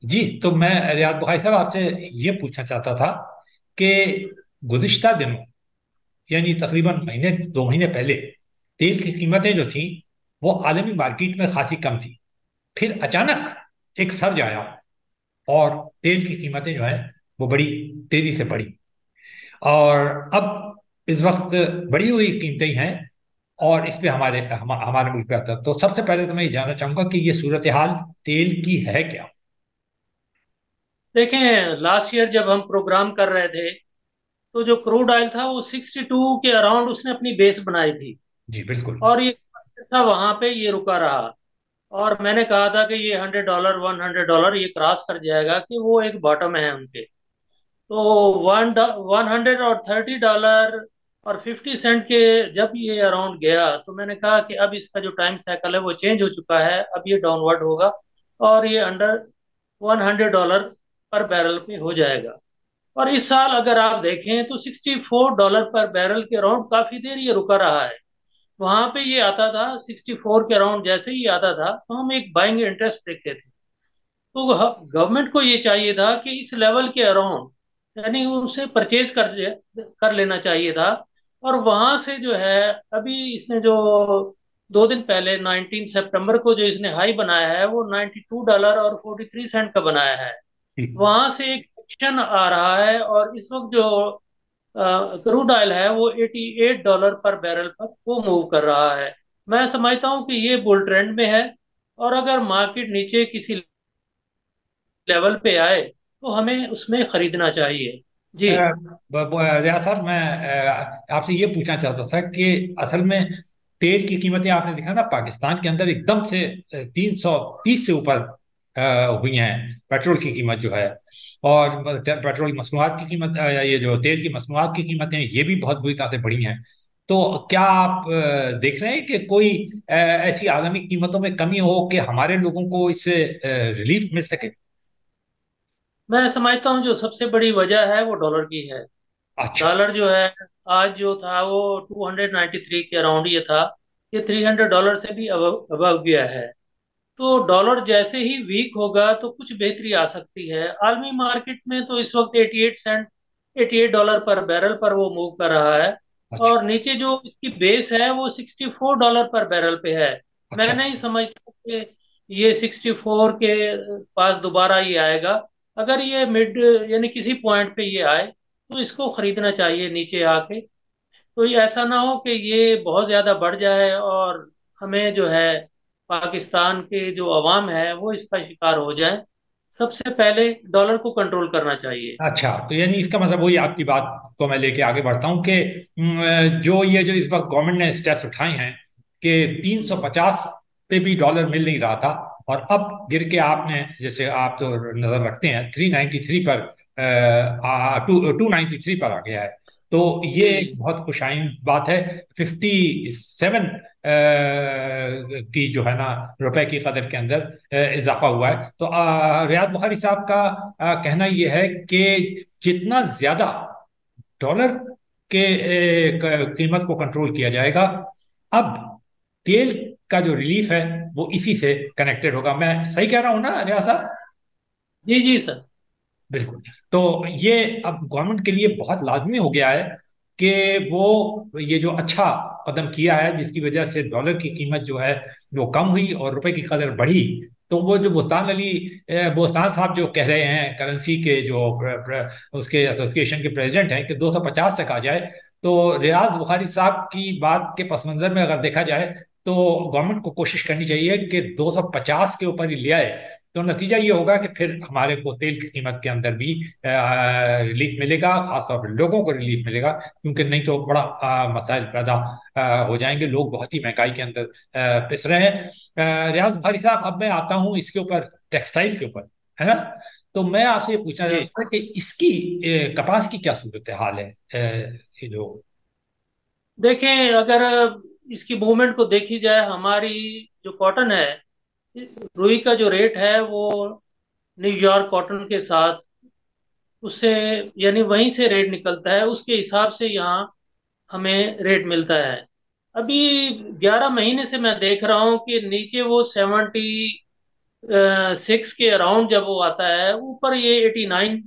जी, तो मैं रियाद बुखारी साहब आपसे ये पूछना चाहता था कि गुज़िश्ता दिनों, यानी तकरीबन महीने 2 महीने पहले, तेल की कीमतें जो थी वो आलमी मार्केट में खासी कम थी। फिर अचानक एक सर्ज आया और तेल की कीमतें जो है वो बड़ी तेजी से बढ़ी। और अब इस वक्त बढ़ी हुई कीमतें हैं, और इस पे हमारे मुल्क पे आता है। तो सबसे पहले तो मैं ये जानना चाहूंगा कि ये सूरत हाल तेल की है क्या। देखें, लास्ट ईयर जब हम प्रोग्राम कर रहे थे तो जो क्रूड ऑयल था वो 62 के अराउंड उसने अपनी बेस बनाई थी। जी बिल्कुल। और ये था वहां पे ये रुका रहा। और मैंने कहा था कि ये $100 $100 ये क्रॉस कर जाएगा कि वो एक बॉटम है उनके। तो 130 डॉलर और 50 सेंट के जब ये अराउंड गया तो मैंने कहा कि अब इसका जो टाइम साइकिल है वो चेंज हो चुका है, अब ये डाउनवर्ड होगा और ये अंडर $100 पर बैरल पे हो जाएगा। और इस साल अगर आप देखें तो $64 पर बैरल के अराउंड काफी देर ये रुका रहा है। वहां पे ये आता था 64 के अराउंड, जैसे ही आता था तो हम एक बाइंग इंटरेस्ट देखते थे। तो गवर्नमेंट को ये चाहिए था कि इस लेवल के अराउंड यानी उसे परचेज कर लेना चाहिए था। और वहां से जो है, अभी इसने जो 2 दिन पहले 19 सितंबर को जो इसने हाई बनाया है वो $92 और 43 सेंट का बनाया है। जी। वहां से एक एक्शन आ रहा है और इस वक्त जो क्रूड ऑयल है वो $88 पर बैरल पर वो मूव कर रहा है। मैं समझता हूँ कि ये बुल ट्रेंड में है। और अगर मार्केट नीचे किसी लेवल पे आए तो हमें उसमें खरीदना चाहिए। जी। रियाज साहब, मैं आपसे ये पूछना चाहता था कि असल में तेल की कीमतें आपने देखा ना, पाकिस्तान के अंदर एकदम से 330 से ऊपर हुई हैं पेट्रोल की कीमत जो है। और पेट्रोल की मसनूआत की कीमत, ये जो तेल की मसनूआत की कीमतें हैं ये भी बहुत बुरी तरह से बढ़ी हैं। तो क्या आप देख रहे हैं कि कोई ऐसी आगामी कीमतों में कमी हो कि हमारे लोगों को इससे रिलीफ मिल सके। मैं समझता हूँ जो सबसे बड़ी वजह है वो डॉलर की है। अच्छा। डॉलर जो है आज जो था वो 293 के अराउंड ये था। ये $300 से भी अबव गया है। तो डॉलर जैसे ही वीक होगा तो कुछ बेहतरी आ सकती है। आलमी मार्केट में तो इस वक्त 88 सेंट, $88 पर बैरल पर वो मूव कर रहा है। अच्छा। और नीचे जो इसकी बेस है वो $64 पर बैरल पे है। अच्छा। मैं नहीं समझता कि ये 64 के पास दोबारा ये आएगा। अगर ये मिड यानी किसी पॉइंट पे ये आए तो इसको खरीदना चाहिए नीचे आके। तो ये ऐसा ना हो कि ये बहुत ज्यादा बढ़ जाए और हमें जो है पाकिस्तान के जो अवाम है वो इसका शिकार हो जाए। सबसे पहले डॉलर को कंट्रोल करना चाहिए। अच्छा, तो यानी इसका मतलब वही आपकी बात को मैं लेके आगे बढ़ता हूँ कि जो इस वक्त गवर्नमेंट ने स्टेप्स उठाए हैं कि 350 पे भी डॉलर मिल नहीं रहा था, और अब गिर के आपने, जैसे आप तो नजर रखते हैं, 393 पर, 293 पर आ गया है। तो ये जी एक जी। बहुत खुशाइन बात है। 57 की जो है ना रुपए की कदर के अंदर इजाफा हुआ है। तो रियाद बुखारी साहब का कहना यह है कि जितना ज्यादा डॉलर के कीमत को कंट्रोल किया जाएगा, अब तेल का जो रिलीफ है वो इसी से कनेक्टेड होगा। मैं सही कह रहा हूं ना रियाज साहब? जी जी सर। बिल्कुल। तो ये अब गवर्नमेंट के लिए बहुत लाजमी हो गया है कि वो ये जो अच्छा कदम किया है जिसकी वजह से डॉलर की कीमत जो है वो कम हुई और रुपए की कदर बढ़ी। तो वो जो बोस्तान साहब जो कह रहे हैं, करेंसी के जो उसके एसोसिएशन के प्रेसिडेंट हैं, कि 250 तक आ जाए। तो रियाज बुखारी साहब की बात के पस मंजर में अगर देखा जाए तो गवर्नमेंट को कोशिश करनी चाहिए कि 250 के ऊपर ही ले आए। तो नतीजा ये होगा कि फिर हमारे को तेल की कीमत के अंदर भी रिलीफ मिलेगा, खासतौर पर लोगों को रिलीफ मिलेगा, क्योंकि नहीं तो बड़ा मसाइल पैदा हो जाएंगे। लोग बहुत ही महंगाई के अंदर पिस रहे हैं। रियाज बुखारी साहब, अब मैं आता हूँ इसके ऊपर, टेक्सटाइल के ऊपर, है ना। तो मैं आपसे ये पूछना जी चाहता था कि इसकी कपास की क्या सूरत हाल है, ये जो। देखें, अगर इसकी मूवमेंट को देखी जाए, हमारी जो कॉटन है, रुई का जो रेट है वो न्यूयॉर्क कॉटन के साथ उससे यानी वहीं से रेट निकलता है, उसके हिसाब से यहाँ हमें रेट मिलता है। अभी 11 महीने से मैं देख रहा हूँ कि नीचे वो 6 के अराउंड जब वो आता है ऊपर, ये 89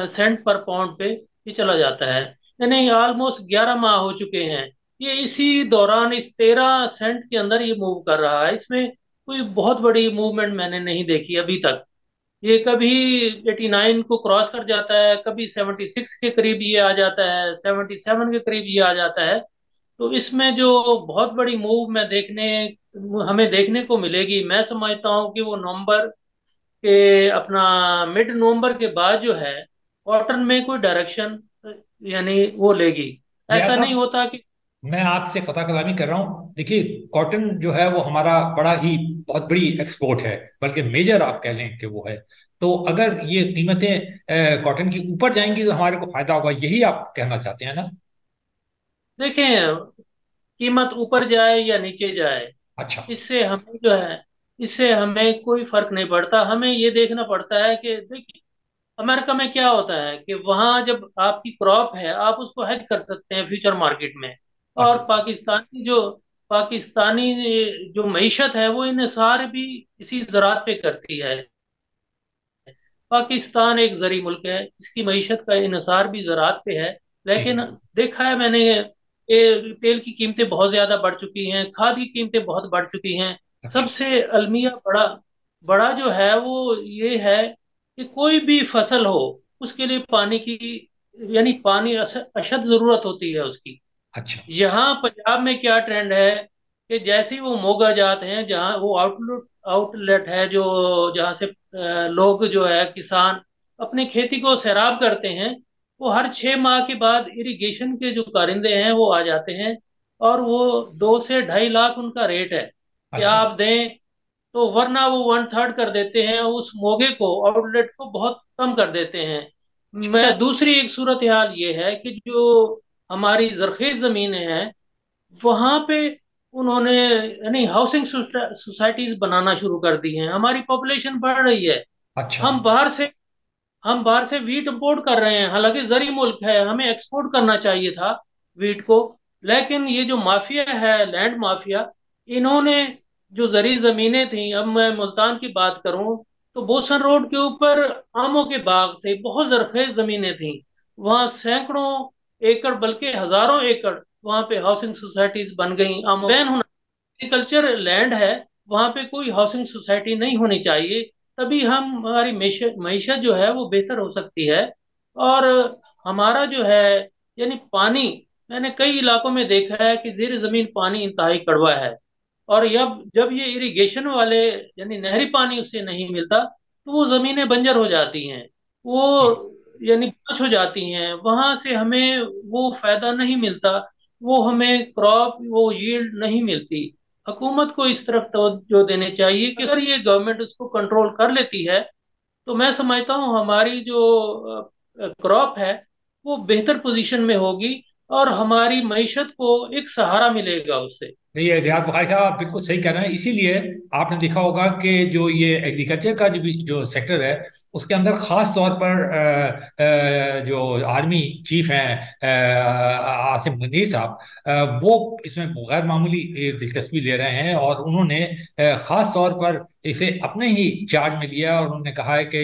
सेंट पर पाउंड पे ये चला जाता है। यानी ऑलमोस्ट 11 माह हो चुके हैं। ये इसी दौरान इस 13 सेंट के अंदर ये मूव कर रहा है। इसमें कोई बहुत बड़ी मूवमेंट मैंने नहीं देखी अभी तक। ये कभी 89 को क्रॉस कर जाता है, कभी 76 के करीब ये आ जाता है, 77 के करीब ये आ जाता है। तो इसमें जो बहुत बड़ी मूव मैं देखने हमें देखने को मिलेगी, मैं समझता हूँ कि वो नवंबर के अपना मिड नवंबर के बाद जो है कॉटन में कोई डायरेक्शन यानी वो लेगी। रियाज ऐसा नहीं साहब, होता कि मैं आपसे खता कलामी कर रहा हूँ। देखिए, कॉटन जो है वो हमारा बड़ा ही बहुत बड़ी एक्सपोर्ट है, बल्कि मेजर आप कह लें कि वो है। तो अगर ये कीमतें कॉटन की ऊपर जाएंगी तो हमारे को फायदा होगा, यही आप कहना चाहते हैं ना? देखें, कीमत ऊपर जाए या नीचे जाए, अच्छा। इससे हमें जो है इससे हमें कोई फर्क नहीं पड़ता। हमें ये देखना पड़ता है कि देखिए, अमेरिका में क्या होता है कि वहां जब आपकी क्रॉप है आप उसको हेज कर सकते हैं फ्यूचर मार्केट में। और अच्छा। पाकिस्तानी जो मईशत है वो इन्हिसार भी इसी ज़रात पे करती है। पाकिस्तान एक जरी मुल्क है, इसकी मईशत का इन्हिसार भी ज़रात पे है। जी लेकिन बिल्कुल। देखा है मैंने, ये तेल की कीमतें बहुत ज़्यादा बढ़ चुकी हैं, खाद की कीमतें बहुत बढ़ चुकी हैं। अच्छा। सबसे अलमिया बड़ा बड़ा जो है वो ये है कि कोई भी फसल हो उसके लिए पानी की, यानी पानी अशद ज़रूरत होती है उसकी। अच्छा। यहाँ पंजाब में क्या ट्रेंड है कि जैसे ही वो मोगा जाते हैं, जहाँ वो आउटलेट आउटलेट है जो जहाँ से लोग जो है किसान अपनी खेती को सैराब करते हैं, वो हर 6 माह के बाद इरिगेशन के जो कारिंदे हैं वो आ जाते हैं। और वो 2 से 2.5 लाख उनका रेट है कि अच्छा। आप दें। तो वरना वो 1/3 कर देते हैं, उस मोगे को आउटलेट को बहुत कम कर देते हैं। मैं दूसरी एक सूरत हाल ये है कि जो हमारी जरखेज जमीनें हैं वहां पे उन्होंने यानी हाउसिंग सोसाइटीज बनाना शुरू कर दी हैं। हमारी पॉपुलेशन बढ़ रही है। अच्छा। हम बाहर से हम बाहर से वीट इंपोर्ट कर रहे हैं, हालांकि जरी मुल्क है, हमें एक्सपोर्ट करना चाहिए था वीट को। लेकिन ये जो माफिया है, लैंड माफिया, इन्होंने जो जरी जमीनें थी, अब मैं मुल्तान की बात करूं तो बोसन रोड के ऊपर आमों के बाग थे, बहुत जरखेज जमीनें थी। वहां सैकड़ों एकड़ बल्कि हजारों एकड़ वहां पे हाउसिंग सोसाइटीज बन गई। आम बैन होना, एग्रीकल्चर लैंड है, वहां पे कोई हाउसिंग सोसाइटी नहीं होनी चाहिए। तभी हम हमारी मीशत जो है वो बेहतर हो सकती है। और हमारा जो है यानी पानी, मैंने कई इलाकों में देखा है कि जेर जमीन पानी इंतहाई कड़वा है। और जब जब ये इरिगेशन वाले यानी नहरी पानी उसे नहीं मिलता तो वो जमीनें बंजर हो जाती हैं, वो यानी बंजर हो जाती हैं, वहां से हमें वो फायदा नहीं मिलता, वो हमें क्रॉप वो यील्ड नहीं मिलती। हुकूमत को इस तरफ तवज्जो देनी चाहिए कि अगर ये गवर्नमेंट उसको कंट्रोल कर लेती है तो मैं समझता हूँ हमारी जो क्रॉप है वो बेहतर पोजीशन में होगी और हमारी मईशत को एक सहारा मिलेगा उससे। नहीं, ये रियाज भाई साहब आप बिल्कुल सही कह रहे हैं। इसीलिए आपने देखा होगा कि जो ये एग्रीकल्चर का जो सेक्टर है, उसके अंदर खास तौर पर जो आर्मी चीफ हैं आसिम मुनीर साहब, वो इसमें गैर मामूली दिलचस्पी ले रहे हैं। और उन्होंने खास तौर पर इसे अपने ही चार्ज में लिया और उन्होंने कहा है कि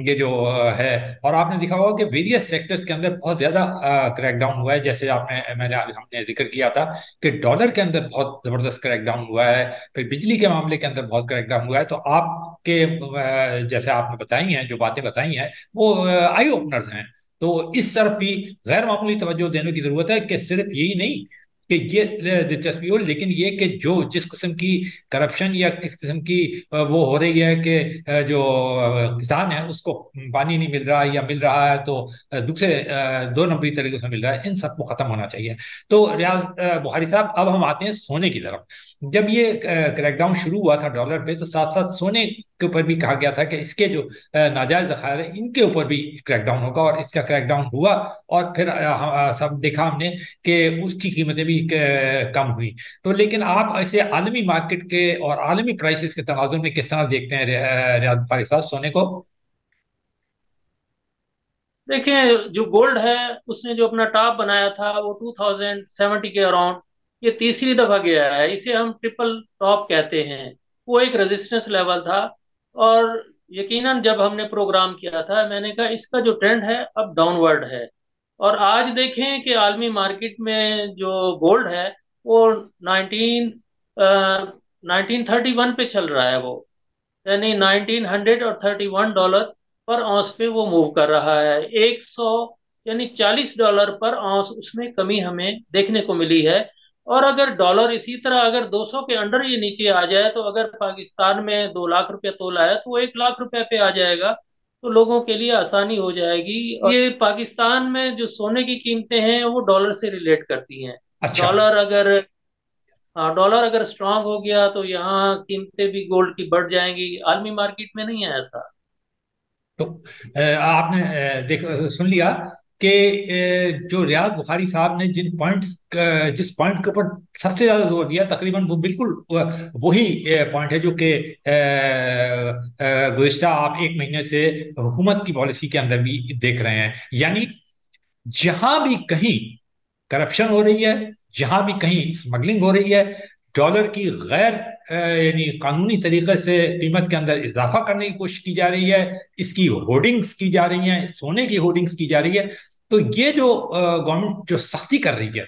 ये जो है। और आपने देखा होगा कि वेरियस सेक्टर्स के अंदर बहुत ज्यादा क्रैकडाउन हुआ है। जैसे हमने जिक्र किया था कि डॉलर के अंदर बहुत जबरदस्त क्रैकडाउन हुआ है, फिर बिजली के मामले के अंदर बहुत क्रैकडाउन हुआ है। तो आपके जैसे आपने बताई हैं, जो बातें बताई हैं, वो आई ओपनर्स हैं। तो इस तरफ भी गैर मामूली तवज्जो देने की जरूरत है कि सिर्फ यही नहीं कि ये दिलचस्पी हो, लेकिन ये कि जो जिस किस्म की करप्शन या किस किस्म की वो हो रही है कि जो किसान है उसको पानी नहीं मिल रहा, या मिल रहा है तो दूसरे दो नंबरी तरीके से मिल रहा है, इन सबको खत्म होना चाहिए। तो रियाज बुखारी साहब, अब हम आते हैं सोने की तरफ। जब ये क्रैकडाउन शुरू हुआ था डॉलर पे, तो साथ साथ सोने के ऊपर भी कहा गया था कि इसके जो नाजायज जखायर है इनके ऊपर भी क्रैकडाउन होगा, और इसका क्रैकडाउन हुआ। और फिर सब देखा हमने कि उसकी कीमतें भी कम हुई। तो लेकिन आप ऐसे आलमी मार्केट के और आलमी प्राइसेस के तनाजुर में किस तरह देखते हैं रियाज बुखारी साहब सोने को? देखिए, जो गोल्ड है उसने जो अपना टॉप बनाया था वो 2070 के अराउंड, ये तीसरी दफा गया है। इसे हम ट्रिपल टॉप कहते हैं। वो एक रेजिस्टेंस लेवल था, और यकीनन जब हमने प्रोग्राम किया था, मैंने कहा इसका जो ट्रेंड है अब डाउनवर्ड है। और आज देखें कि आलमी मार्केट में जो गोल्ड है वो 1931 पे चल रहा है वो, यानी 1931 डॉलर पर औंस पे वो मूव कर रहा है। 100 यानी $40 पर औंस उसमें कमी हमें देखने को मिली है। और अगर डॉलर इसी तरह अगर 200 के अंडर ये नीचे आ जाए, तो अगर पाकिस्तान में 2 लाख रुपया तोला है तो वो 1 लाख रुपए पे आ जाएगा, तो लोगों के लिए आसानी हो जाएगी। और ये पाकिस्तान में जो सोने की कीमतें हैं वो डॉलर से रिलेट करती हैं। अच्छा। डॉलर अगर हाँ, डॉलर अगर स्ट्रांग हो गया तो यहाँ कीमतें भी गोल्ड की बढ़ जाएंगी। आलमी मार्केट में नहीं है ऐसा। तो आपने देख सुन लिया कि जो रियाज बुखारी साहब ने जिस पॉइंट के ऊपर सबसे ज्यादा जोर दिया, तकरीबन वो बिल्कुल वही पॉइंट है जो कि गुज़िश्ता आप एक महीने से हुकूमत की पॉलिसी के अंदर भी देख रहे हैं। यानी जहां भी कहीं करप्शन हो रही है, जहां भी कहीं स्मगलिंग हो रही है, डॉलर की गैर यानी कानूनी तरीके से कीमत के अंदर इजाफा करने की कोशिश की जा रही है, इसकी होर्डिंग्स की जा रही हैं, सोने की होर्डिंग्स की जा रही है। तो ये जो गवर्नमेंट जो सख्ती कर रही है,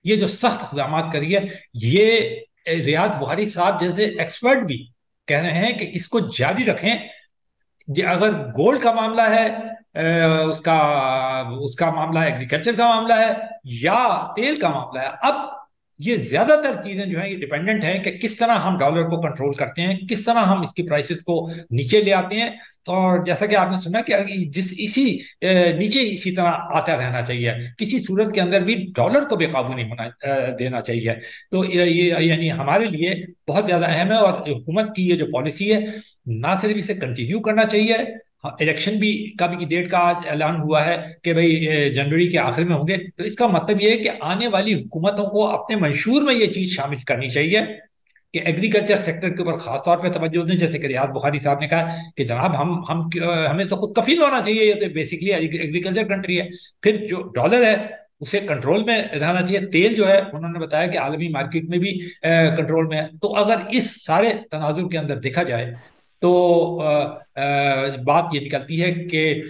ये जो सख्त इकदाम कर रही है, ये रियाज बुखारी साहब जैसे एक्सपर्ट भी कह रहे हैं कि इसको जारी रखें। अगर गोल्ड का मामला है, उसका उसका मामला है, एग्रीकल्चर का मामला है, या तेल का मामला है, अब ये ज्यादातर चीजें जो है ये डिपेंडेंट है कि किस तरह हम डॉलर को कंट्रोल करते हैं, किस तरह हम इसकी प्राइसेस को नीचे ले आते हैं। और जैसा कि आपने सुना कि जिस इसी नीचे इसी तरह आता रहना चाहिए, किसी सूरत के अंदर भी डॉलर को बेकाबू नहीं होना देना चाहिए। तो ये यानी हमारे लिए बहुत ज्यादा अहम है। और हुकूमत की ये जो पॉलिसी है, ना सिर्फ इसे कंटिन्यू करना चाहिए, हाँ, इलेक्शन भी का भी डेट का आज ऐलान हुआ है कि भाई जनवरी के आखिर में होंगे। तो इसका मतलब ये है कि आने वाली हुकूमतों को अपने मंशूर में ये चीज शामिल करनी चाहिए कि एग्रीकल्चर सेक्टर के ऊपर खास तौर पे तवज्जो दें। जैसे कि रियाज बुखारी साहब ने कहा कि जनाब हम हमें तो खुद कफील होना चाहिए, ये तो बेसिकली एग्रीकल्चर कंट्री है। फिर जो डॉलर है उसे कंट्रोल में रहना चाहिए। तेल जो है उन्होंने बताया कि आलमी मार्केट में भी कंट्रोल में है। तो अगर इस सारे तनाजुर के अंदर देखा जाए तो बात ये निकलती है कि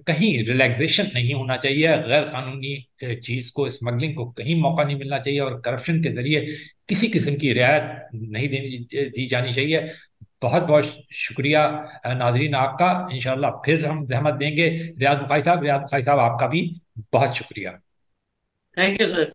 कहीं रिलैक्सेशन नहीं होना चाहिए, गैर कानूनी चीज को, स्मगलिंग को कहीं मौका नहीं मिलना चाहिए, और करप्शन के जरिए किसी किस्म की रियायत नहीं दी जानी चाहिए। बहुत बहुत शुक्रिया नाजरीन आपका। इंशाल्लाह फिर हम जहमत देंगे। रियाज बुखारी साहब, आपका भी बहुत शुक्रिया। Thank you sir.